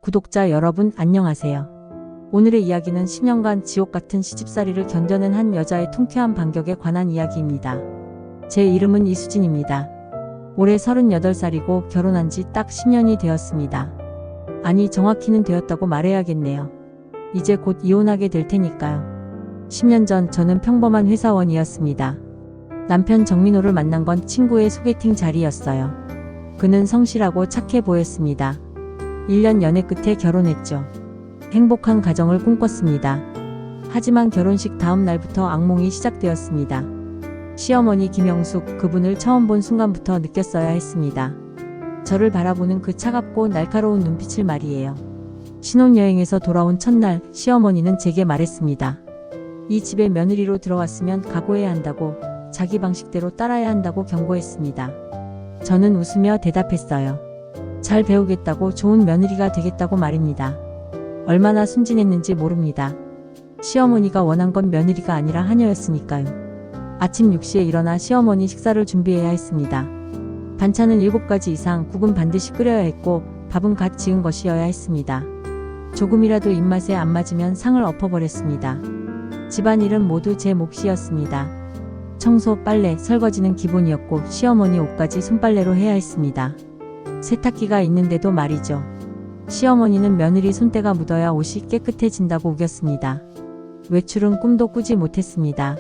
구독자 여러분 안녕하세요. 오늘의 이야기는 10년간 지옥 같은 시집살이를 견뎌낸 한 여자의 통쾌한 반격에 관한 이야기입니다. 제 이름은 이수진입니다. 올해 38살이고 결혼한 지 딱 10년이 되었습니다. 아니 정확히는 되었다고 말해야겠네요. 이제 곧 이혼하게 될 테니까요. 10년 전 저는 평범한 회사원이었습니다. 남편 정민호를 만난 건 친구의 소개팅 자리였어요. 그는 성실하고 착해 보였습니다. 1년 연애 끝에 결혼했죠. 행복한 가정을 꿈꿨습니다. 하지만 결혼식 다음 날부터 악몽이 시작되었습니다. 시어머니 김영숙, 그분을 처음 본 순간부터 느꼈어야 했습니다. 저를 바라보는 그 차갑고 날카로운 눈빛을 말이에요. 신혼여행에서 돌아온 첫날 시어머니는 제게 말했습니다. 이 집에 며느리로 들어왔으면 각오해야 한다고, 자기 방식대로 따라야 한다고 경고했습니다. 저는 웃으며 대답했어요. 잘 배우겠다고, 좋은 며느리가 되겠다고 말입니다. 얼마나 순진했는지 모릅니다. 시어머니가 원한 건 며느리가 아니라 하녀였으니까요. 아침 6시에 일어나 시어머니 식사를 준비해야 했습니다. 반찬은 7가지 이상, 국은 반드시 끓여야 했고 밥은 갓 지은 것이어야 했습니다. 조금이라도 입맛에 안 맞으면 상을 엎어버렸습니다. 집안일은 모두 제 몫이었습니다. 청소, 빨래, 설거지는 기본이었고 시어머니 옷까지 손빨래로 해야 했습니다. 세탁기가 있는데도 말이죠. 시어머니는 며느리 손때가 묻어야 옷이 깨끗해진다고 우겼습니다. 외출은 꿈도 꾸지 못했습니다.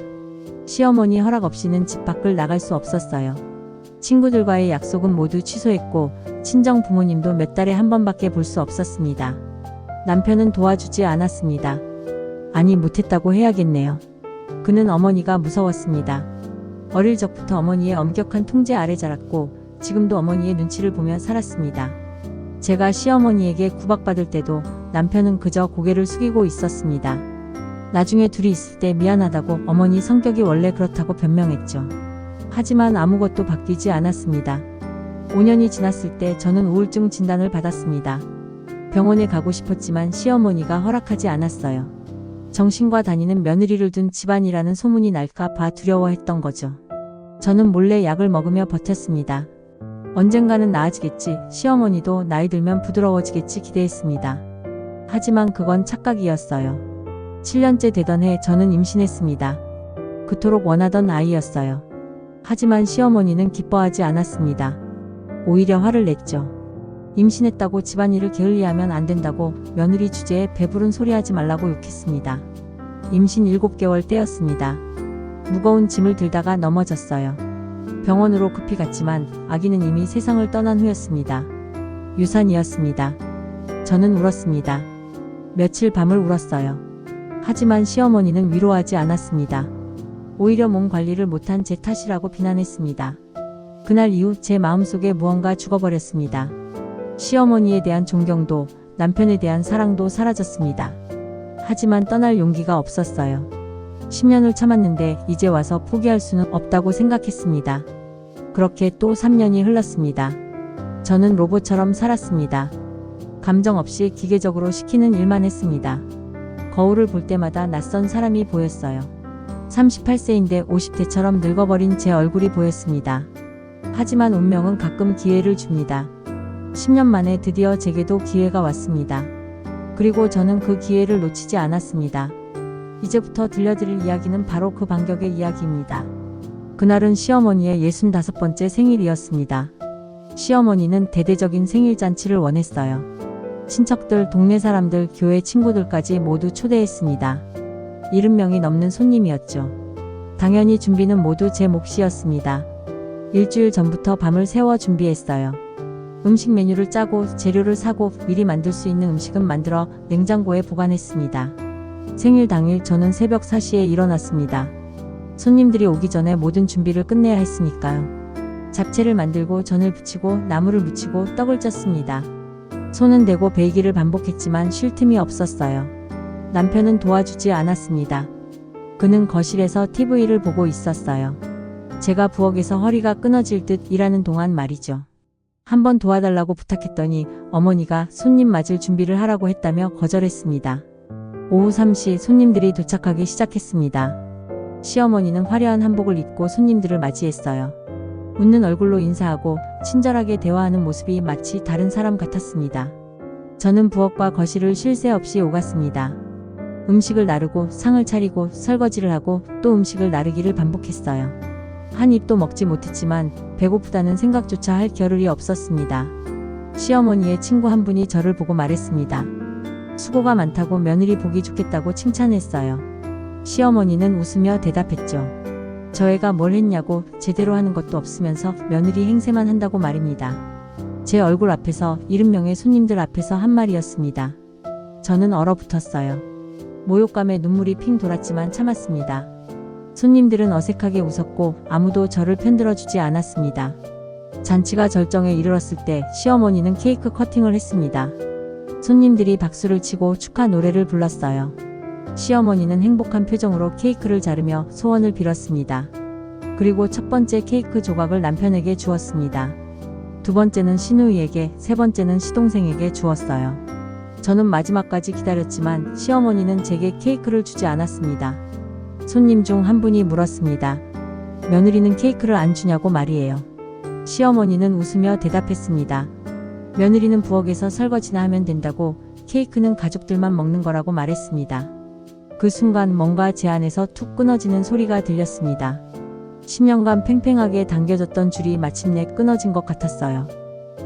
시어머니 허락 없이는 집 밖을 나갈 수 없었어요. 친구들과의 약속은 모두 취소했고 친정 부모님도 몇 달에 한 번밖에 볼 수 없었습니다. 남편은 도와주지 않았습니다. 아니 못했다고 해야겠네요. 그는 어머니가 무서웠습니다. 어릴 적부터 어머니의 엄격한 통제 아래 자랐고 지금도 어머니의 눈치를 보며 살았습니다. 제가 시어머니에게 구박받을 때도 남편은 그저 고개를 숙이고 있었습니다. 나중에 둘이 있을 때 미안하다고 어머니 성격이 원래 그렇다고 변명했죠. 하지만 아무것도 바뀌지 않았습니다. 5년이 지났을 때 저는 우울증 진단을 받았습니다. 병원에 가고 싶었지만 시어머니가 허락하지 않았어요. 정신과 다니는 며느리를 둔 집안이라는 소문이 날까 봐 두려워했던 거죠. 저는 몰래 약을 먹으며 버텼습니다. 언젠가는 나아지겠지, 시어머니도 나이 들면 부드러워지겠지 기대했습니다. 하지만 그건 착각이었어요. 7년째 되던 해 저는 임신했습니다. 그토록 원하던 아이였어요. 하지만 시어머니는 기뻐하지 않았습니다. 오히려 화를 냈죠. 임신했다고 집안일을 게을리하면 안 된다고, 며느리 주제에 배부른 소리하지 말라고 욕했습니다. 임신 7개월 때였습니다. 무거운 짐을 들다가 넘어졌어요. 병원으로 급히 갔지만 아기는 이미 세상을 떠난 후였습니다. 유산이었습니다. 저는 울었습니다. 며칠 밤을 울었어요. 하지만 시어머니는 위로하지 않았습니다. 오히려 몸 관리를 못한 제 탓이라고 비난했습니다. 그날 이후 제 마음속에 무언가 죽어버렸습니다. 시어머니에 대한 존경도 남편에 대한 사랑도 사라졌습니다. 하지만 떠날 용기가 없었어요. 10년을 참았는데 이제 와서 포기할 수는 없다고 생각했습니다. 그렇게 또 3년이 흘렀습니다. 저는 로봇처럼 살았습니다. 감정 없이 기계적으로 시키는 일만 했습니다. 거울을 볼 때마다 낯선 사람이 보였어요. 38세인데 50대처럼 늙어버린 제 얼굴이 보였습니다. 하지만 운명은 가끔 기회를 줍니다. 10년 만에 드디어 제게도 기회가 왔습니다. 그리고 저는 그 기회를 놓치지 않았습니다. 이제부터 들려드릴 이야기는 바로 그 반격의 이야기입니다. 그날은 시어머니의 65번째 생일이었습니다. 시어머니는 대대적인 생일잔치를 원했어요. 친척들, 동네 사람들, 교회 친구들까지 모두 초대했습니다. 70명이 넘는 손님이었죠. 당연히 준비는 모두 제 몫이었습니다. 일주일 전부터 밤을 새워 준비했어요. 음식 메뉴를 짜고 재료를 사고 미리 만들 수 있는 음식은 만들어 냉장고에 보관했습니다. 생일 당일 저는 새벽 4시에 일어났습니다. 손님들이 오기 전에 모든 준비를 끝내야 했으니까요. 잡채를 만들고 전을 부치고 나물을 무치고 떡을 쪘습니다. 손은 대고 베이기를 반복했지만 쉴 틈이 없었어요. 남편은 도와주지 않았습니다. 그는 거실에서 TV를 보고 있었어요. 제가 부엌에서 허리가 끊어질 듯 일하는 동안 말이죠. 한번 도와달라고 부탁했더니 어머니가 손님 맞을 준비를 하라고 했다며 거절했습니다. 오후 3시 손님들이 도착하기 시작했습니다. 시어머니는 화려한 한복을 입고 손님들을 맞이했어요. 웃는 얼굴로 인사하고 친절하게 대화하는 모습이 마치 다른 사람 같았습니다. 저는 부엌과 거실을 쉴 새 없이 오갔습니다. 음식을 나르고 상을 차리고 설거지를 하고 또 음식을 나르기를 반복했어요. 한 입도 먹지 못했지만 배고프다는 생각조차 할 겨를이 없었습니다. 시어머니의 친구 한 분이 저를 보고 말했습니다. 수고가 많다고 며느리 보기 좋겠다고 칭찬했어요. 시어머니는 웃으며 대답했죠. 저 애가 뭘 했냐고 제대로 하는 것도 없으면서 며느리 행세만 한다고 말입니다. 제 얼굴 앞에서 70명의 손님들 앞에서 한 말이었습니다. 저는 얼어붙었어요. 모욕감에 눈물이 핑 돌았지만 참았습니다. 손님들은 어색하게 웃었고 아무도 저를 편들어주지 않았습니다. 잔치가 절정에 이르렀을 때 시어머니는 케이크 커팅을 했습니다. 손님들이 박수를 치고 축하 노래를 불렀어요. 시어머니는 행복한 표정으로 케이크를 자르며 소원을 빌었습니다. 그리고 첫 번째 케이크 조각을 남편에게 주었습니다. 두 번째는 시누이에게, 세 번째는 시동생에게 주었어요. 저는 마지막까지 기다렸지만 시어머니는 제게 케이크를 주지 않았습니다. 손님 중 한 분이 물었습니다. 며느리는 케이크를 안 주냐고 말이에요. 시어머니는 웃으며 대답했습니다. 며느리는 부엌에서 설거지나 하면 된다고, 케이크는 가족들만 먹는 거라고 말했습니다. 그 순간 뭔가 제 안에서 툭 끊어지는 소리가 들렸습니다. 10년간 팽팽하게 당겨졌던 줄이 마침내 끊어진 것 같았어요.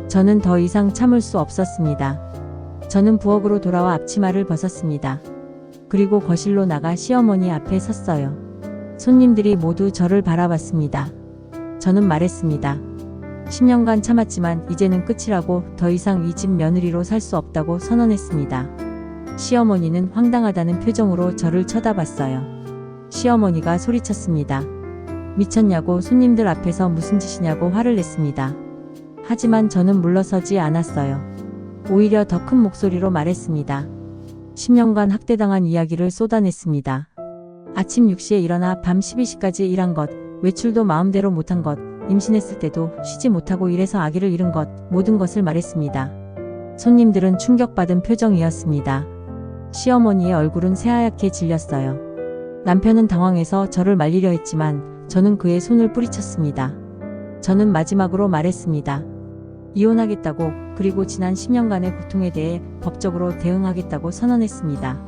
저는 더 이상 참을 수 없었습니다. 저는 부엌으로 돌아와 앞치마를 벗었습니다. 그리고 거실로 나가 시어머니 앞에 섰어요. 손님들이 모두 저를 바라봤습니다. 저는 말했습니다. 10년간 참았지만 이제는 끝이라고, 더 이상 이 집 며느리로 살 수 없다고 선언했습니다. 시어머니는 황당하다는 표정으로 저를 쳐다봤어요. 시어머니가 소리쳤습니다. 미쳤냐고, 손님들 앞에서 무슨 짓이냐고 화를 냈습니다. 하지만 저는 물러서지 않았어요. 오히려 더 큰 목소리로 말했습니다. 10년간 학대당한 이야기를 쏟아냈습니다. 아침 6시에 일어나 밤 12시까지 일한 것, 외출도 마음대로 못한 것, 임신했을 때도 쉬지 못하고 일해서 아기를 잃은 것, 모든 것을 말했습니다. 손님들은 충격받은 표정이었습니다. 시어머니의 얼굴은 새하얗게 질렸어요. 남편은 당황해서 저를 말리려 했지만 저는 그의 손을 뿌리쳤습니다. 저는 마지막으로 말했습니다. 이혼하겠다고, 그리고 지난 10년간의 고통에 대해 법적으로 대응하겠다고 선언했습니다.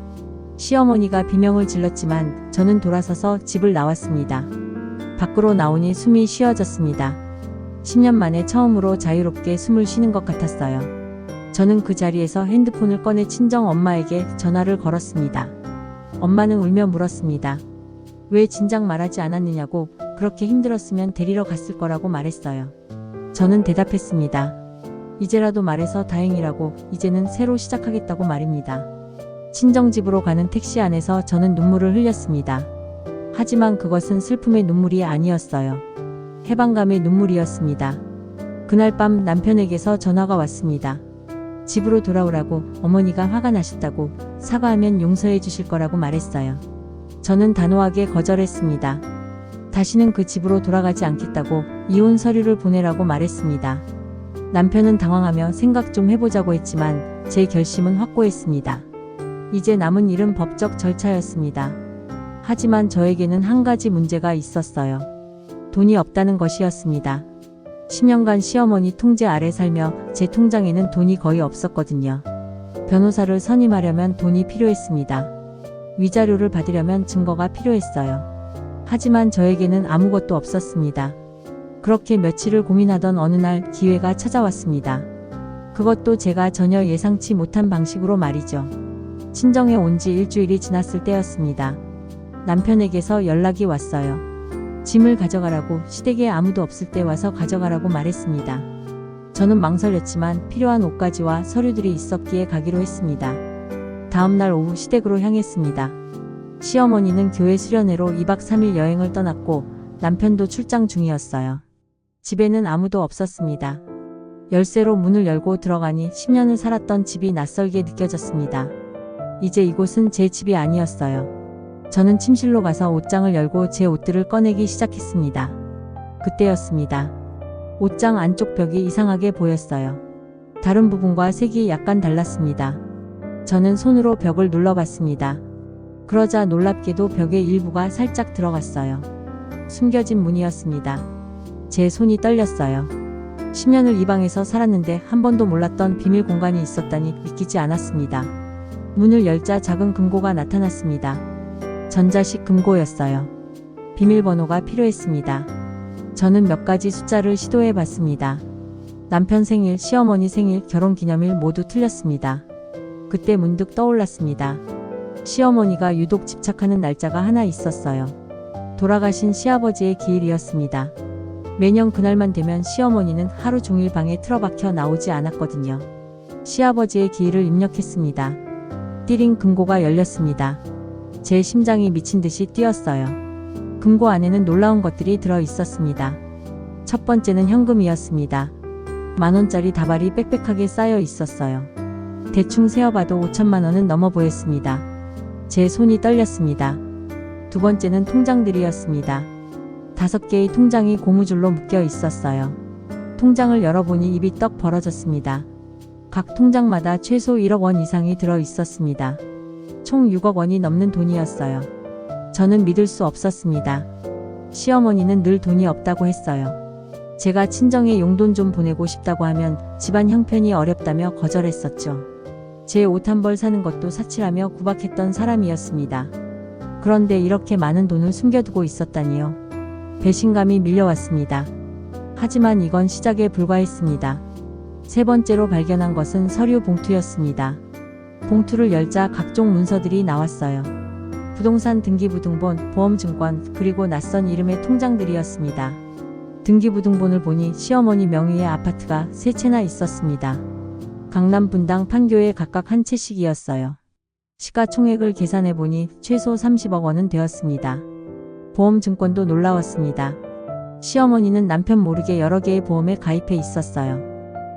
시어머니가 비명을 질렀지만 저는 돌아서서 집을 나왔습니다. 밖으로 나오니 숨이 쉬어졌습니다. 10년 만에 처음으로 자유롭게 숨을 쉬는 것 같았어요. 저는 그 자리에서 핸드폰을 꺼내 친정 엄마에게 전화를 걸었습니다. 엄마는 울며 물었습니다. 왜 진작 말하지 않았느냐고, 그렇게 힘들었으면 데리러 갔을 거라고 말했어요. 저는 대답했습니다. 이제라도 말해서 다행이라고, 이제는 새로 시작하겠다고 말입니다. 친정집으로 가는 택시 안에서 저는 눈물을 흘렸습니다. 하지만 그것은 슬픔의 눈물이 아니었어요. 해방감의 눈물이었습니다. 그날 밤 남편에게서 전화가 왔습니다. 집으로 돌아오라고, 어머니가 화가 나셨다고, 사과하면 용서해 주실 거라고 말했어요. 저는 단호하게 거절했습니다. 다시는 그 집으로 돌아가지 않겠다고, 이혼 서류를 보내라고 말했습니다. 남편은 당황하며 생각 좀 해보자고 했지만 제 결심은 확고했습니다. 이제 남은 일은 법적 절차였습니다. 하지만 저에게는 한 가지 문제가 있었어요. 돈이 없다는 것이었습니다. 10년간 시어머니 통제 아래 살며 제 통장에는 돈이 거의 없었거든요. 변호사를 선임하려면 돈이 필요했습니다. 위자료를 받으려면 증거가 필요했어요. 하지만 저에게는 아무것도 없었습니다. 그렇게 며칠을 고민하던 어느 날 기회가 찾아왔습니다. 그것도 제가 전혀 예상치 못한 방식으로 말이죠. 친정에 온 지 일주일이 지났을 때였습니다. 남편에게서 연락이 왔어요. 짐을 가져가라고, 시댁에 아무도 없을 때 와서 가져가라고 말했습니다. 저는 망설였지만 필요한 옷가지와 서류들이 있었기에 가기로 했습니다. 다음 날 오후 시댁으로 향했습니다. 시어머니는 교회 수련회로 2박 3일 여행을 떠났고 남편도 출장 중이었어요. 집에는 아무도 없었습니다. 열쇠로 문을 열고 들어가니 10년을 살았던 집이 낯설게 느껴졌습니다. 이제 이곳은 제 집이 아니었어요. 저는 침실로 가서 옷장을 열고 제 옷들을 꺼내기 시작했습니다. 그때였습니다. 옷장 안쪽 벽이 이상하게 보였어요. 다른 부분과 색이 약간 달랐습니다. 저는 손으로 벽을 눌러봤습니다. 그러자 놀랍게도 벽의 일부가 살짝 들어갔어요. 숨겨진 문이었습니다. 제 손이 떨렸어요. 10년을 이 방에서 살았는데 한 번도 몰랐던 비밀 공간이 있었다니 믿기지 않았습니다. 문을 열자 작은 금고가 나타났습니다. 전자식 금고였어요. 비밀번호가 필요했습니다. 저는 몇 가지 숫자를 시도해 봤습니다. 남편 생일, 시어머니 생일, 결혼기념일 모두 틀렸습니다. 그때 문득 떠올랐습니다. 시어머니가 유독 집착하는 날짜가 하나 있었어요. 돌아가신 시아버지의 기일이었습니다. 매년 그날만 되면 시어머니는 하루 종일 방에 틀어박혀 나오지 않았거든요. 시아버지의 기일을 입력했습니다. 띠링 금고가 열렸습니다. 제 심장이 미친 듯이 뛰었어요. 금고 안에는 놀라운 것들이 들어 있었습니다. 첫 번째는 현금이었습니다. 10,000원짜리 다발이 빽빽하게 쌓여 있었어요. 대충 세어봐도 5천만 원은 넘어 보였습니다. 제 손이 떨렸습니다. 두 번째는 통장들이었습니다. 5개의 통장이 고무줄로 묶여 있었어요. 통장을 열어보니 입이 떡 벌어졌습니다. 각 통장마다 최소 1억 원 이상이 들어 있었습니다. 총 6억 원이 넘는 돈이었어요. 저는 믿을 수 없었습니다. 시어머니는 늘 돈이 없다고 했어요. 제가 친정에 용돈 좀 보내고 싶다고 하면 집안 형편이 어렵다며 거절했었죠. 제 옷 한 벌 사는 것도 사치라며 구박했던 사람이었습니다. 그런데 이렇게 많은 돈을 숨겨두고 있었다니요. 배신감이 밀려왔습니다. 하지만 이건 시작에 불과했습니다. 세 번째로 발견한 것은 서류 봉투였습니다. 봉투를 열자 각종 문서들이 나왔어요. 부동산 등기부등본, 보험증권, 그리고 낯선 이름의 통장들이었습니다. 등기부등본을 보니 시어머니 명의의 아파트가 3채나 있었습니다. 강남 분당 판교에 각각 한 채씩이었어요. 시가총액을 계산해보니 최소 30억 원은 되었습니다. 보험증권도 놀라웠습니다. 시어머니는 남편 모르게 여러 개의 보험에 가입해 있었어요.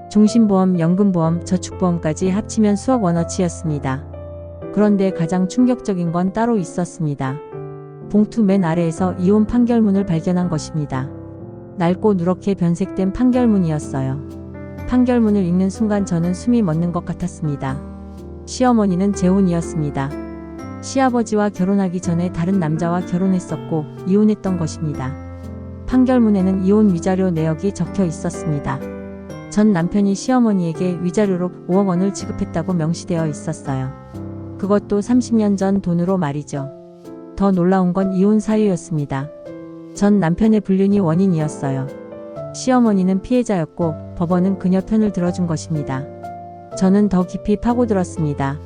종신보험, 연금보험, 저축보험까지 합치면 수억 원어치였습니다. 그런데 가장 충격적인 건 따로 있었습니다. 봉투 맨 아래에서 이혼 판결문을 발견한 것입니다. 낡고 누렇게 변색된 판결문이었어요. 판결문을 읽는 순간 저는 숨이 멎는 것 같았습니다. 시어머니는 재혼이었습니다. 시아버지와 결혼하기 전에 다른 남자와 결혼했었고 이혼했던 것입니다. 판결문에는 이혼 위자료 내역이 적혀 있었습니다. 전 남편이 시어머니에게 위자료로 5억 원을 지급했다고 명시되어 있었어요. 그것도 30년 전 돈으로 말이죠. 더 놀라운 건 이혼 사유였습니다. 전 남편의 불륜이 원인이었어요. 시어머니는 피해자였고 법원은 그녀 편을 들어준 것입니다. 저는 더 깊이 파고들었습니다.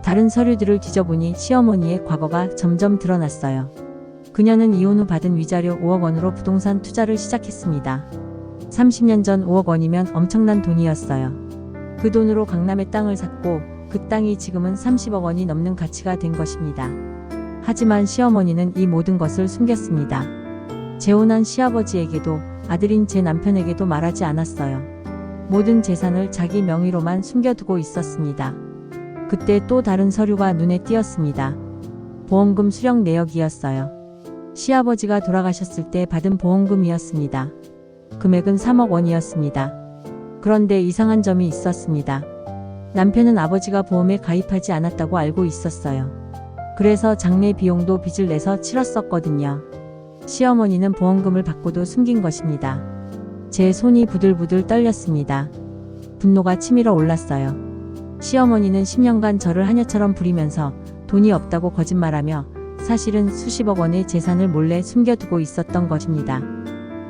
다른 서류들을 뒤져보니 시어머니의 과거가 점점 드러났어요. 그녀는 이혼 후 받은 위자료 5억 원으로 부동산 투자를 시작했습니다. 30년 전 5억 원이면 엄청난 돈이었어요. 그 돈으로 강남에 땅을 샀고 그 땅이 지금은 30억 원이 넘는 가치가 된 것입니다. 하지만 시어머니는 이 모든 것을 숨겼습니다. 재혼한 시아버지에게도 아들인 제 남편에게도 말하지 않았어요. 모든 재산을 자기 명의로만 숨겨두고 있었습니다. 그때 또 다른 서류가 눈에 띄었습니다. 보험금 수령 내역이었어요. 시아버지가 돌아가셨을 때 받은 보험금이었습니다. 금액은 3억 원이었습니다. 그런데 이상한 점이 있었습니다. 남편은 아버지가 보험에 가입하지 않았다고 알고 있었어요. 그래서 장례 비용도 빚을 내서 치렀었거든요. 시어머니는 보험금을 받고도 숨긴 것입니다. 제 손이 부들부들 떨렸습니다. 분노가 치밀어 올랐어요. 시어머니는 10년간 저를 하녀처럼 부리면서 돈이 없다고 거짓말하며 사실은 수십억 원의 재산을 몰래 숨겨두고 있었던 것입니다.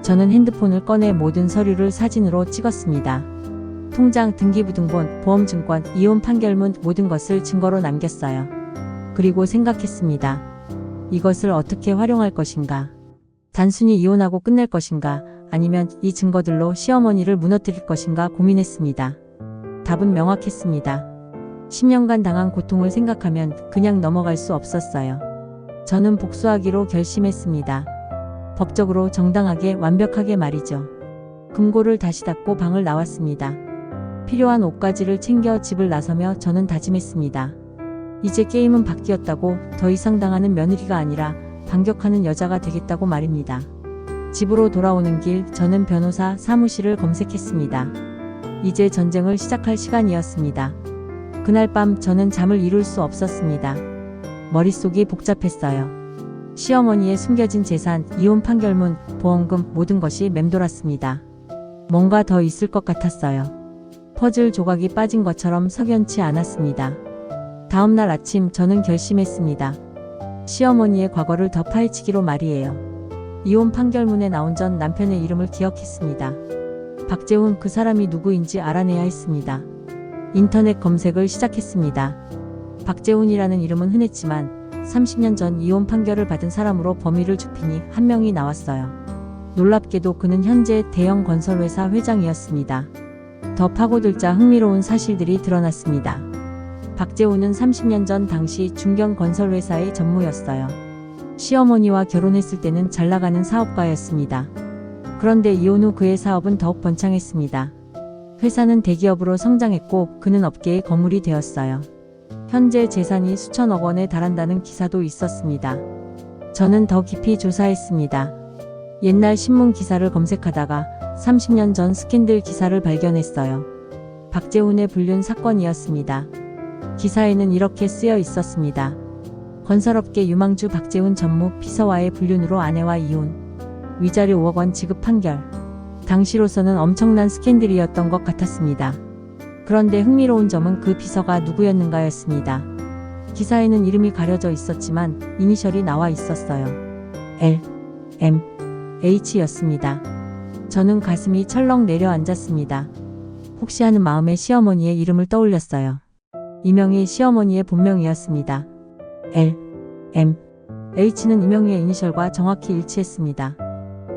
저는 핸드폰을 꺼내 모든 서류를 사진으로 찍었습니다. 통장, 등기부등본, 보험증권, 이혼 판결문 모든 것을 증거로 남겼어요. 그리고 생각했습니다. 이것을 어떻게 활용할 것인가? 단순히 이혼하고 끝낼 것인가? 아니면 이 증거들로 시어머니를 무너뜨릴 것인가 고민했습니다. 답은 명확했습니다. 10년간 당한 고통을 생각하면 그냥 넘어갈 수 없었어요. 저는 복수하기로 결심했습니다. 법적으로 정당하게 완벽하게 말이죠. 금고를 다시 닫고 방을 나왔습니다. 필요한 옷가지를 챙겨 집을 나서며 저는 다짐했습니다. 이제 게임은 바뀌었다고 더 이상 당하는 며느리가 아니라 반격하는 여자가 되겠다고 말입니다. 집으로 돌아오는 길 저는 변호사 사무실을 검색했습니다. 이제 전쟁을 시작할 시간이었습니다. 그날 밤 저는 잠을 이룰 수 없었습니다. 머릿속이 복잡했어요. 시어머니의 숨겨진 재산, 이혼 판결문, 보험금 모든 것이 맴돌았습니다. 뭔가 더 있을 것 같았어요. 퍼즐 조각이 빠진 것처럼 석연치 않았습니다. 다음 날 아침 저는 결심했습니다. 시어머니의 과거를 더 파헤치기로 말이에요. 이혼 판결문에 나온 전 남편의 이름을 기억했습니다. 박재훈, 그 사람이 누구인지 알아내야 했습니다. 인터넷 검색을 시작했습니다. 박재훈이라는 이름은 흔했지만 30년 전 이혼 판결을 받은 사람으로 범위를 좁히니 한 명이 나왔어요. 놀랍게도 그는 현재 대형 건설회사 회장이었습니다. 더 파고들자 흥미로운 사실들이 드러났습니다. 박재훈은 30년 전 당시 중견 건설회사의 전무였어요. 시어머니와 결혼했을 때는 잘나가는 사업가였습니다. 그런데 이혼 후 그의 사업은 더욱 번창했습니다. 회사는 대기업으로 성장했고 그는 업계의 거물이 되었어요. 현재 재산이 수천억 원에 달한다는 기사도 있었습니다. 저는 더 깊이 조사했습니다. 옛날 신문 기사를 검색하다가 30년 전 스캔들 기사를 발견했어요. 박재훈의 불륜 사건이었습니다. 기사에는 이렇게 쓰여 있었습니다. 건설업계 유망주 박재훈 전무 비서와의 불륜으로 아내와 이혼. 위자료 5억 원 지급 판결. 당시로서는 엄청난 스캔들이었던 것 같았습니다. 그런데 흥미로운 점은 그 비서가 누구였는가였습니다. 기사에는 이름이 가려져 있었지만 이니셜이 나와 있었어요. L, M, H였습니다. 저는 가슴이 철렁 내려앉았습니다. 혹시 하는 마음에 시어머니의 이름을 떠올렸어요. 이명희 시어머니의 본명이었습니다. L, M, H는 이명희의 이니셜과 정확히 일치했습니다.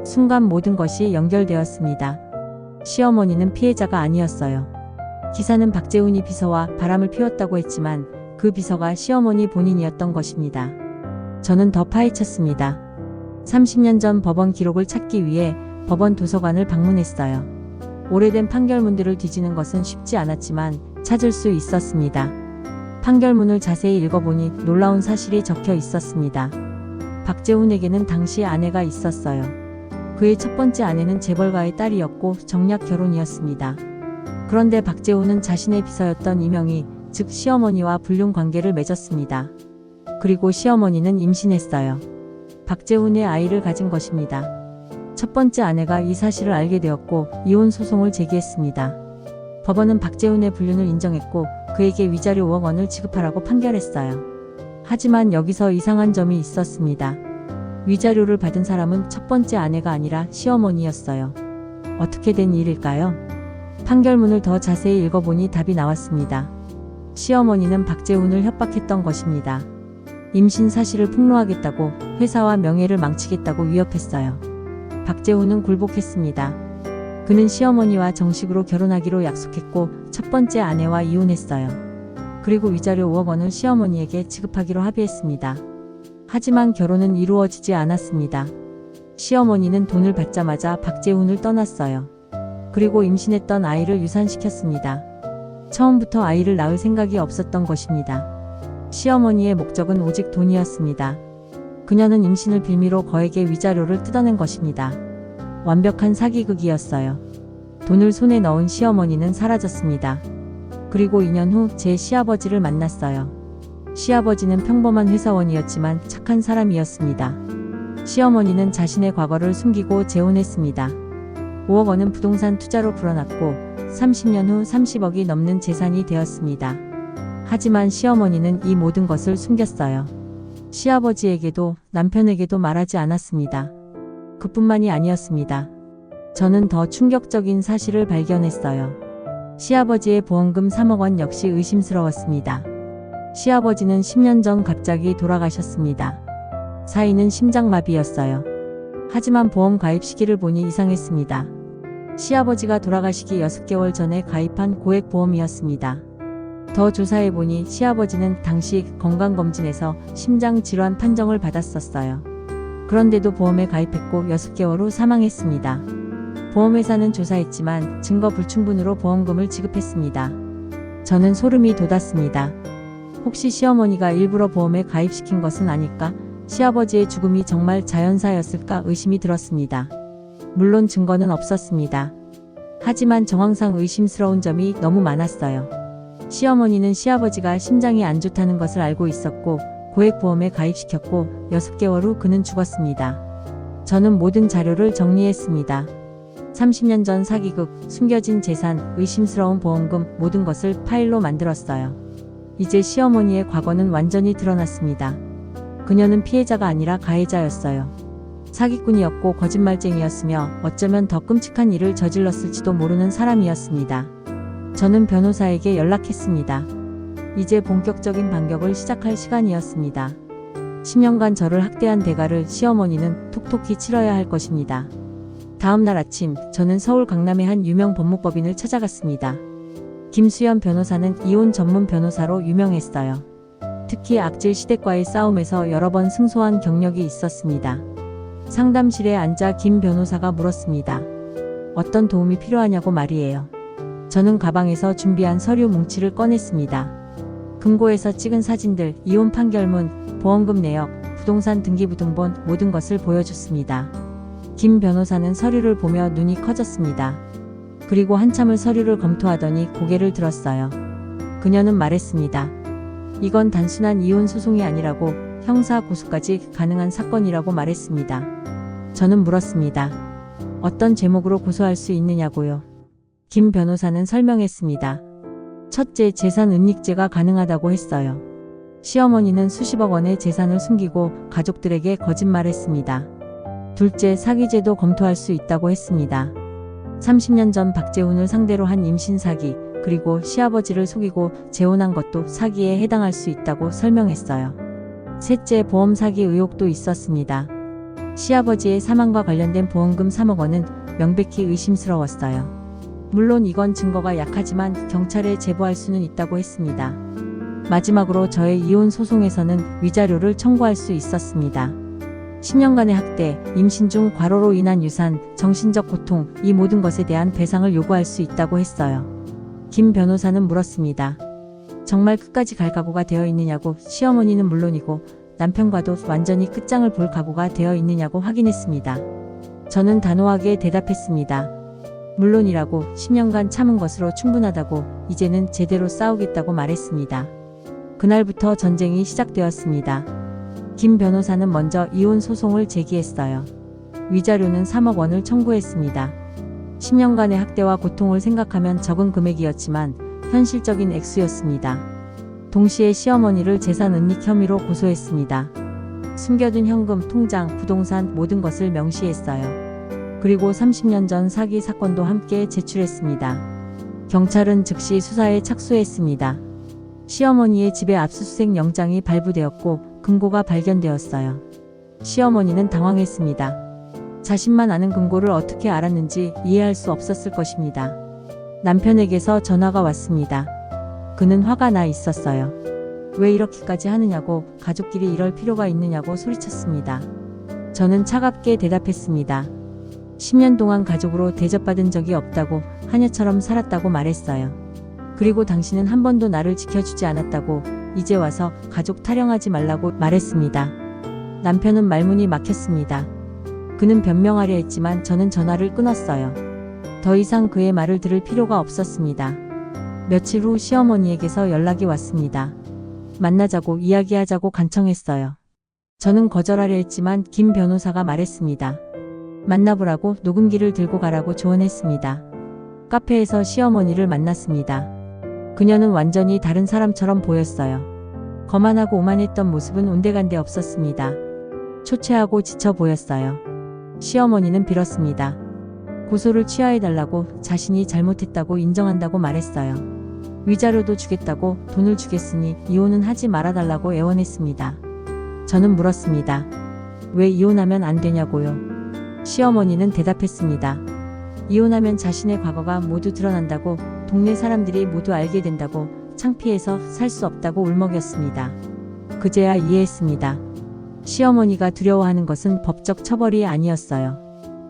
순간 모든 것이 연결되었습니다. 시어머니는 피해자가 아니었어요. 기사는 박재훈이 비서와 바람을 피웠다고 했지만 그 비서가 시어머니 본인이었던 것입니다. 저는 더 파헤쳤습니다. 30년 전 법원 기록을 찾기 위해 법원 도서관을 방문했어요. 오래된 판결문들을 뒤지는 것은 쉽지 않았지만 찾을 수 있었습니다. 판결문을 자세히 읽어보니 놀라운 사실이 적혀 있었습니다. 박재훈에게는 당시 아내가 있었어요. 그의 첫 번째 아내는 재벌가의 딸이었고 정략 결혼이었습니다. 그런데 박재훈은 자신의 비서였던 이명희, 즉 시어머니와 불륜 관계를 맺었습니다. 그리고 시어머니는 임신했어요. 박재훈의 아이를 가진 것입니다. 첫 번째 아내가 이 사실을 알게 되었고 이혼 소송을 제기했습니다. 법원은 박재훈의 불륜을 인정했고 그에게 위자료 5억 원을 지급하라고 판결했어요. 하지만 여기서 이상한 점이 있었습니다. 위자료를 받은 사람은 첫 번째 아내가 아니라 시어머니였어요. 어떻게 된 일일까요? 판결문을 더 자세히 읽어보니 답이 나왔습니다. 시어머니는 박재훈을 협박했던 것입니다. 임신 사실을 폭로하겠다고 회사와 명예를 망치겠다고 위협했어요. 박재훈은 굴복했습니다. 그는 시어머니와 정식으로 결혼하기로 약속했고 첫 번째 아내와 이혼했어요. 그리고 위자료 5억 원을 시어머니에게 지급하기로 합의했습니다. 하지만 결혼은 이루어지지 않았습니다. 시어머니는 돈을 받자마자 박재훈을 떠났어요. 그리고 임신했던 아이를 유산시켰습니다. 처음부터 아이를 낳을 생각이 없었던 것입니다. 시어머니의 목적은 오직 돈이었습니다. 그녀는 임신을 빌미로 거액의 위자료를 뜯어낸 것입니다. 완벽한 사기극이었어요. 돈을 손에 넣은 시어머니는 사라졌습니다. 그리고 2년 후 제 시아버지를 만났어요. 시아버지는 평범한 회사원이었지만 착한 사람이었습니다. 시어머니는 자신의 과거를 숨기고 재혼했습니다. 5억 원은 부동산 투자로 불어났고 30년 후 30억이 넘는 재산이 되었습니다. 하지만 시어머니는 이 모든 것을 숨겼어요. 시아버지에게도 남편에게도 말하지 않았습니다. 그뿐만이 아니었습니다. 저는 더 충격적인 사실을 발견했어요. 시아버지의 보험금 3억 원 역시 의심스러웠습니다. 시아버지는 10년 전 갑자기 돌아가셨습니다. 사인은 심장마비였어요. 하지만 보험 가입 시기를 보니 이상했습니다. 시아버지가 돌아가시기 6개월 전에 가입한 고액 보험이었습니다. 더 조사해보니 시아버지는 당시 건강검진에서 심장질환 판정을 받았었어요. 그런데도 보험에 가입했고 6개월 후 사망했습니다. 보험회사는 조사했지만 증거 불충분으로 보험금을 지급했습니다. 저는 소름이 돋았습니다. 혹시 시어머니가 일부러 보험에 가입시킨 것은 아닐까? 시아버지의 죽음이 정말 자연사였을까 의심이 들었습니다. 물론 증거는 없었습니다. 하지만 정황상 의심스러운 점이 너무 많았어요. 시어머니는 시아버지가 심장이 안 좋다는 것을 알고 있었고 고액 보험에 가입시켰고 6개월 후 그는 죽었습니다. 저는 모든 자료를 정리했습니다. 30년 전 사기극, 숨겨진 재산, 의심스러운 보험금 모든 것을 파일로 만들었어요. 이제 시어머니의 과거는 완전히 드러났습니다. 그녀는 피해자가 아니라 가해자였어요. 사기꾼이었고 거짓말쟁이였으며 어쩌면 더 끔찍한 일을 저질렀을지도 모르는 사람이었습니다. 저는 변호사에게 연락했습니다. 이제 본격적인 반격을 시작할 시간이었습니다. 10년간 저를 학대한 대가를 시어머니는 톡톡히 치러야 할 것입니다. 다음 날 아침, 저는 서울 강남의 한 유명 법무법인을 찾아갔습니다. 김수연 변호사는 이혼 전문 변호사로 유명했어요. 특히 악질 시댁과의 싸움에서 여러 번 승소한 경력이 있었습니다. 상담실에 앉아 김 변호사가 물었습니다. 어떤 도움이 필요하냐고 말이에요. 저는 가방에서 준비한 서류 뭉치를 꺼냈습니다. 금고에서 찍은 사진들, 이혼 판결문, 보험금 내역, 부동산 등기부등본 모든 것을 보여줬습니다. 김 변호사는 서류를 보며 눈이 커졌습니다. 그리고 한참을 서류를 검토하더니 고개를 들었어요. 그녀는 말했습니다. 이건 단순한 이혼 소송이 아니라고, 형사 고소까지 가능한 사건이라고 말했습니다. 저는 물었습니다. 어떤 제목으로 고소할 수 있느냐고요. 김 변호사는 설명했습니다. 첫째, 재산 은닉죄가 가능하다고 했어요. 시어머니는 수십억 원의 재산을 숨기고 가족들에게 거짓말했습니다. 둘째, 사기죄도 검토할 수 있다고 했습니다. 30년 전 박재훈을 상대로 한 임신 사기, 그리고 시아버지를 속이고 재혼한 것도 사기에 해당할 수 있다고 설명했어요. 셋째, 보험 사기 의혹도 있었습니다. 시아버지의 사망과 관련된 보험금 3억 원은 명백히 의심스러웠어요. 물론 이건 증거가 약하지만 경찰에 제보할 수는 있다고 했습니다. 마지막으로 저의 이혼 소송에서는 위자료를 청구할 수 있었습니다. 10년간의 학대, 임신 중 과로로 인한 유산, 정신적 고통, 이 모든 것에 대한 배상을 요구할 수 있다고 했어요. 김 변호사는 물었습니다. 정말 끝까지 갈 각오가 되어 있느냐고. 시어머니는 물론이고 남편과도 완전히 끝장을 볼 각오가 되어 있느냐고 확인했습니다. 저는 단호하게 대답했습니다. 물론이라고, 10년간 참은 것으로 충분하다고, 이제는 제대로 싸우겠다고 말했습니다. 그날부터 전쟁이 시작되었습니다. 김 변호사는 먼저 이혼 소송을 제기했어요. 위자료는 3억 원을 청구했습니다. 10년간의 학대와 고통을 생각하면 적은 금액이었지만 현실적인 액수였습니다. 동시에 시어머니를 재산 은닉 혐의로 고소했습니다. 숨겨둔 현금, 통장, 부동산 모든 것을 명시했어요. 그리고 30년 전 사기 사건도 함께 제출했습니다. 경찰은 즉시 수사에 착수했습니다. 시어머니의 집에 압수수색 영장이 발부되었고 금고가 발견되었어요. 시어머니는 당황했습니다. 자신만 아는 금고를 어떻게 알았는지 이해할 수 없었을 것입니다. 남편에게서 전화가 왔습니다. 그는 화가 나 있었어요. 왜 이렇게까지 하느냐고, 가족끼리 이럴 필요가 있느냐고 소리쳤습니다. 저는 차갑게 대답했습니다. 10년 동안 가족으로 대접받은 적이 없다고, 하녀처럼 살았다고 말했어요. 그리고 당신은 한 번도 나를 지켜주지 않았다고, 이제 와서 가족 타령하지 말라고 말했습니다. 남편은 말문이 막혔습니다. 그는 변명하려 했지만 저는 전화를 끊었어요. 더 이상 그의 말을 들을 필요가 없었습니다. 며칠 후 시어머니에게서 연락이 왔습니다. 만나자고, 이야기하자고 간청했어요. 저는 거절하려 했지만 김 변호사가 말했습니다. 만나보라고, 녹음기를 들고 가라고 조언했습니다. 카페에서 시어머니를 만났습니다. 그녀는 완전히 다른 사람처럼 보였어요. 거만하고 오만했던 모습은 온데간데 없었습니다. 초췌하고 지쳐 보였어요. 시어머니는 빌었습니다. 고소를 취하해달라고, 자신이 잘못했다고 인정한다고 말했어요. 위자료도 주겠다고, 돈을 주겠으니 이혼은 하지 말아달라고 애원했습니다. 저는 물었습니다. 왜 이혼하면 안 되냐고요. 시어머니는 대답했습니다. 이혼하면 자신의 과거가 모두 드러난다고, 동네 사람들이 모두 알게 된다고, 창피해서 살 수 없다고 울먹였습니다. 그제야 이해했습니다. 시어머니가 두려워하는 것은 법적 처벌이 아니었어요.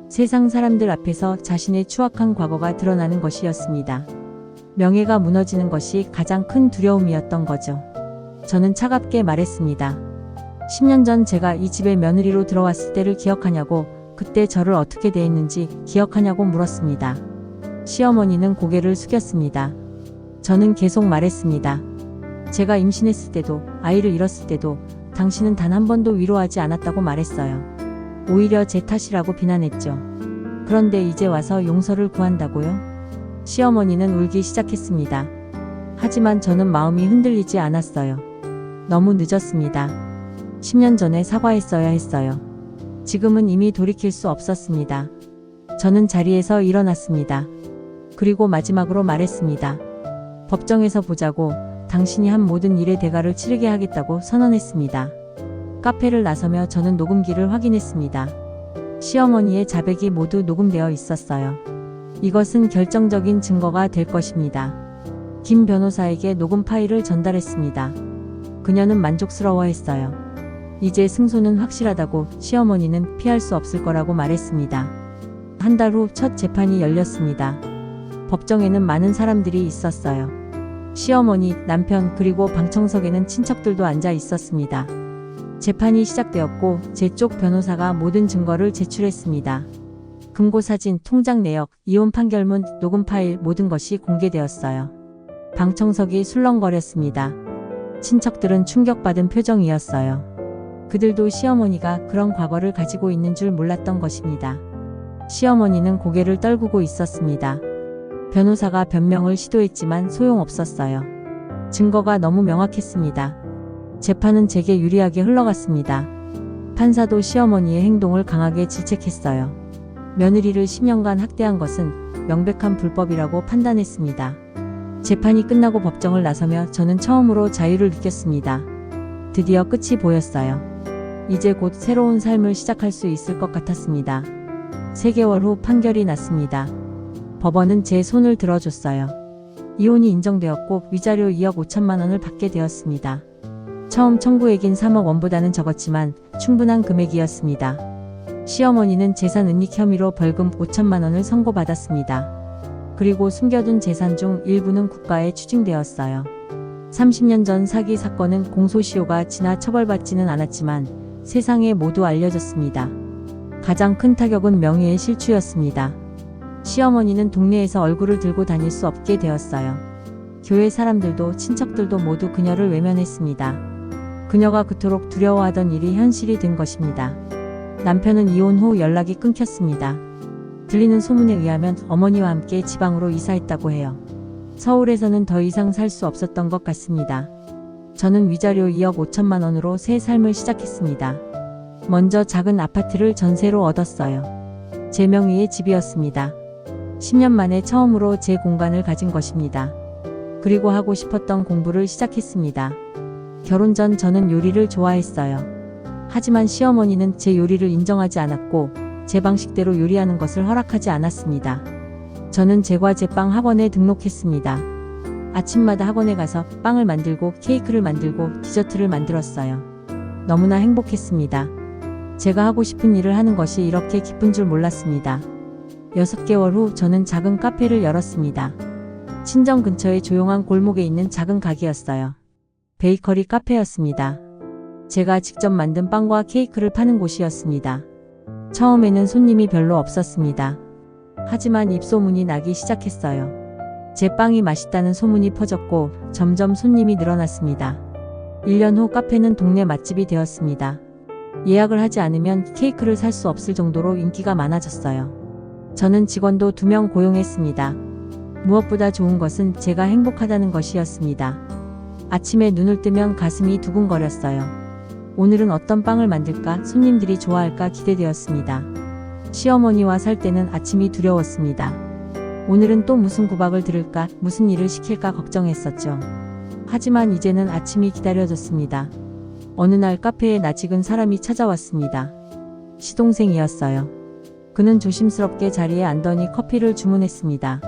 세상 사람들 앞에서 자신의 추악한 과거가 드러나는 것이었습니다. 명예가 무너지는 것이 가장 큰 두려움이었던 거죠. 저는 차갑게 말했습니다. 10년 전 제가 이 집에 며느리로 들어왔을 때를 기억하냐고, 그때 저를 어떻게 대했는지 기억하냐고 물었습니다. 시어머니는 고개를 숙였습니다. 저는 계속 말했습니다. 제가 임신했을 때도, 아이를 잃었을 때도 당신은 단 한 번도 위로하지 않았다고 말했어요. 오히려 제 탓이라고 비난했죠. 그런데 이제 와서 용서를 구한다고요? 시어머니는 울기 시작했습니다. 하지만 저는 마음이 흔들리지 않았어요. 너무 늦었습니다. 10년 전에 사과했어야 했어요. 지금은 이미 돌이킬 수 없었습니다. 저는 자리에서 일어났습니다. 그리고 마지막으로 말했습니다. 법정에서 보자고, 당신이 한 모든 일의 대가를 치르게 하겠다고 선언했습니다. 카페를 나서며 저는 녹음기를 확인했습니다. 시어머니의 자백이 모두 녹음되어 있었어요. 이것은 결정적인 증거가 될 것입니다. 김 변호사에게 녹음 파일을 전달했습니다. 그녀는 만족스러워했어요. 이제 승소는 확실하다고 시어머니는 피할 수 없을 거라고 말했습니다. 한 달 후 첫 재판이 열렸습니다. 법정에는 많은 사람들이 있었어요. 시어머니, 남편, 그리고 방청석에는 친척들도 앉아 있었습니다. 재판이 시작되었고 제 쪽 변호사가 모든 증거를 제출했습니다. 금고 사진, 통장 내역, 이혼 판결문, 녹음 파일 모든 것이 공개되었어요. 방청석이 술렁거렸습니다. 친척들은 충격받은 표정이었어요. 그들도 시어머니가 그런 과거를 가지고 있는 줄 몰랐던 것입니다. 시어머니는 고개를 떨구고 있었습니다. 변호사가 변명을 시도했지만 소용없었어요. 증거가 너무 명확했습니다. 재판은 제게 유리하게 흘러갔습니다. 판사도 시어머니의 행동을 강하게 질책했어요. 며느리를 10년간 학대한 것은 명백한 불법이라고 판단했습니다. 재판이 끝나고 법정을 나서며 저는 처음으로 자유를 느꼈습니다. 드디어 끝이 보였어요. 이제 곧 새로운 삶을 시작할 수 있을 것 같았습니다. 3개월 후 판결이 났습니다. 법원은 제 손을 들어줬어요. 이혼이 인정되었고 위자료 2억 5천만 원을 받게 되었습니다. 처음 청구액인 3억 원보다는 적었지만 충분한 금액이었습니다. 시어머니는 재산 은닉 혐의로 벌금 5천만 원을 선고받았습니다. 그리고 숨겨둔 재산 중 일부는 국가에 추징되었어요. 30년 전 사기 사건은 공소시효가 지나 처벌받지는 않았지만 세상에 모두 알려졌습니다. 가장 큰 타격은 명예의 실추였습니다. 시어머니는 동네에서 얼굴을 들고 다닐 수 없게 되었어요. 교회 사람들도 친척들도 모두 그녀를 외면했습니다. 그녀가 그토록 두려워하던 일이 현실이 된 것입니다. 남편은 이혼 후 연락이 끊겼습니다. 들리는 소문에 의하면 어머니와 함께 지방으로 이사했다고 해요. 서울에서는 더 이상 살 수 없었던 것 같습니다. 저는 위자료 2억 5천만 원으로 새 삶을 시작했습니다. 먼저 작은 아파트를 전세로 얻었어요. 제 명의의 집이었습니다. 10년 만에 처음으로 제 공간을 가진 것입니다. 그리고 하고 싶었던 공부를 시작했습니다. 결혼 전 저는 요리를 좋아했어요. 하지만 시어머니는 제 요리를 인정하지 않았고 제 방식대로 요리하는 것을 허락하지 않았습니다. 저는 제과제빵 학원에 등록했습니다. 아침마다 학원에 가서 빵을 만들고 케이크를 만들고 디저트를 만들었어요. 너무나 행복했습니다. 제가 하고 싶은 일을 하는 것이 이렇게 기쁜 줄 몰랐습니다. 6개월 후 저는 작은 카페를 열었습니다. 친정 근처의 조용한 골목에 있는 작은 가게였어요. 베이커리 카페였습니다. 제가 직접 만든 빵과 케이크를 파는 곳이었습니다. 처음에는 손님이 별로 없었습니다. 하지만 입소문이 나기 시작했어요. 제 빵이 맛있다는 소문이 퍼졌고 점점 손님이 늘어났습니다. 1년 후 카페는 동네 맛집이 되었습니다. 예약을 하지 않으면 케이크를 살 수 없을 정도로 인기가 많아졌어요. 저는 직원도 2명 고용했습니다. 무엇보다 좋은 것은 제가 행복하다는 것이었습니다. 아침에 눈을 뜨면 가슴이 두근거렸어요. 오늘은 어떤 빵을 만들까, 손님들이 좋아할까 기대되었습니다. 시어머니와 살 때는 아침이 두려웠습니다. 오늘은 또 무슨 구박을 들을까, 무슨 일을 시킬까 걱정했었죠. 하지만 이제는 아침이 기다려졌습니다. 어느 날 카페에 낯익은 사람이 찾아왔습니다. 시동생이었어요. 그는 조심스럽게 자리에 앉더니 커피를 주문했습니다.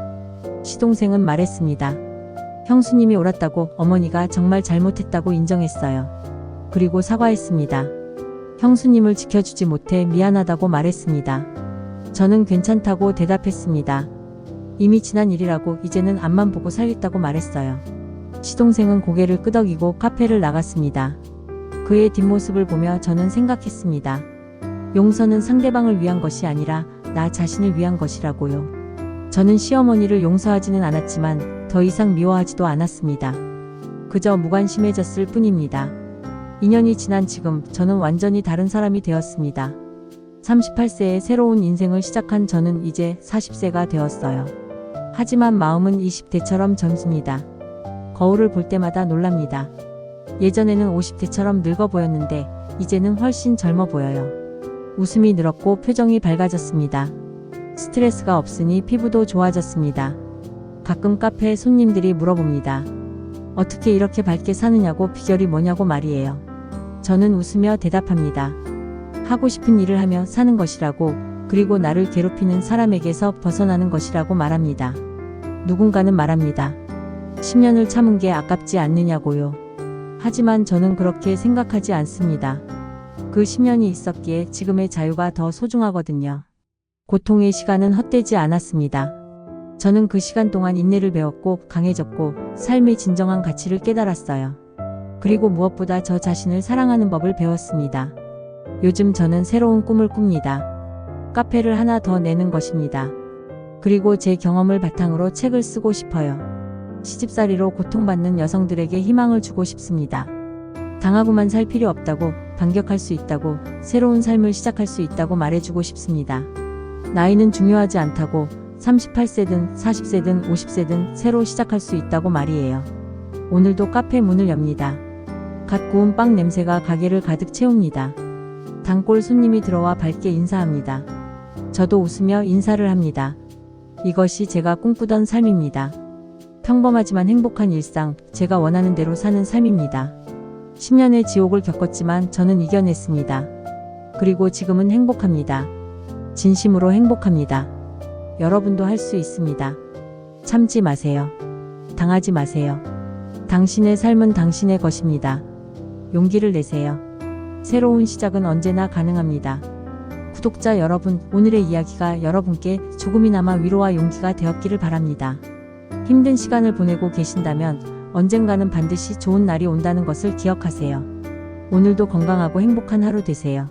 시동생은 말했습니다. 형수님이 옳았다고, 어머니가 정말 잘못했다고 인정했어요. 그리고 사과했습니다. 형수님을 지켜주지 못해 미안하다고 말했습니다. 저는 괜찮다고 대답했습니다. 이미 지난 일이라고, 이제는 앞만 보고 살겠다고 말했어요. 시동생은 고개를 끄덕이고 카페를 나갔습니다. 그의 뒷모습을 보며 저는 생각했습니다. 용서는 상대방을 위한 것이 아니라 나 자신을 위한 것이라고요. 저는 시어머니를 용서하지는 않았지만 더 이상 미워하지도 않았습니다. 그저 무관심해졌을 뿐입니다. 2년이 지난 지금 저는 완전히 다른 사람이 되었습니다. 38세에 새로운 인생을 시작한 저는 이제 40세가 되었어요. 하지만 마음은 20대처럼 젊습니다. 거울을 볼 때마다 놀랍니다. 예전에는 50대처럼 늙어 보였는데 이제는 훨씬 젊어 보여요. 웃음이 늘었고 표정이 밝아졌습니다. 스트레스가 없으니 피부도 좋아졌습니다. 가끔 카페에 손님들이 물어봅니다. 어떻게 이렇게 밝게 사느냐고, 비결이 뭐냐고 말이에요. 저는 웃으며 대답합니다. 하고 싶은 일을 하며 사는 것이라고, 그리고 나를 괴롭히는 사람에게서 벗어나는 것이라고 말합니다. 누군가는 말합니다. 10년을 참은 게 아깝지 않느냐고요. 하지만 저는 그렇게 생각하지 않습니다. 그 10년이 있었기에 지금의 자유가 더 소중하거든요. 고통의 시간은 헛되지 않았습니다. 저는 그 시간 동안 인내를 배웠고 강해졌고 삶의 진정한 가치를 깨달았어요. 그리고 무엇보다 저 자신을 사랑하는 법을 배웠습니다. 요즘 저는 새로운 꿈을 꿉니다. 카페를 하나 더 내는 것입니다. 그리고 제 경험을 바탕으로 책을 쓰고 싶어요. 시집살이로 고통받는 여성들에게 희망을 주고 싶습니다. 당하고만 살 필요 없다고, 반격할 수 있다고, 새로운 삶을 시작할 수 있다고 말해주고 싶습니다. 나이는 중요하지 않다고, 38세든 40세든 50세든 새로 시작할 수 있다고 말이에요. 오늘도 카페 문을 엽니다. 갓 구운 빵 냄새가 가게를 가득 채웁니다. 단골 손님이 들어와 밝게 인사합니다. 저도 웃으며 인사를 합니다. 이것이 제가 꿈꾸던 삶입니다. 평범하지만 행복한 일상, 제가 원하는 대로 사는 삶입니다. 10년의 지옥을 겪었지만 저는 이겨냈습니다. 그리고 지금은 행복합니다. 진심으로 행복합니다. 여러분도 할 수 있습니다. 참지 마세요. 당하지 마세요. 당신의 삶은 당신의 것입니다. 용기를 내세요. 새로운 시작은 언제나 가능합니다. 구독자 여러분, 오늘의 이야기가 여러분께 조금이나마 위로와 용기가 되었기를 바랍니다. 힘든 시간을 보내고 계신다면 언젠가는 반드시 좋은 날이 온다는 것을 기억하세요. 오늘도 건강하고 행복한 하루 되세요.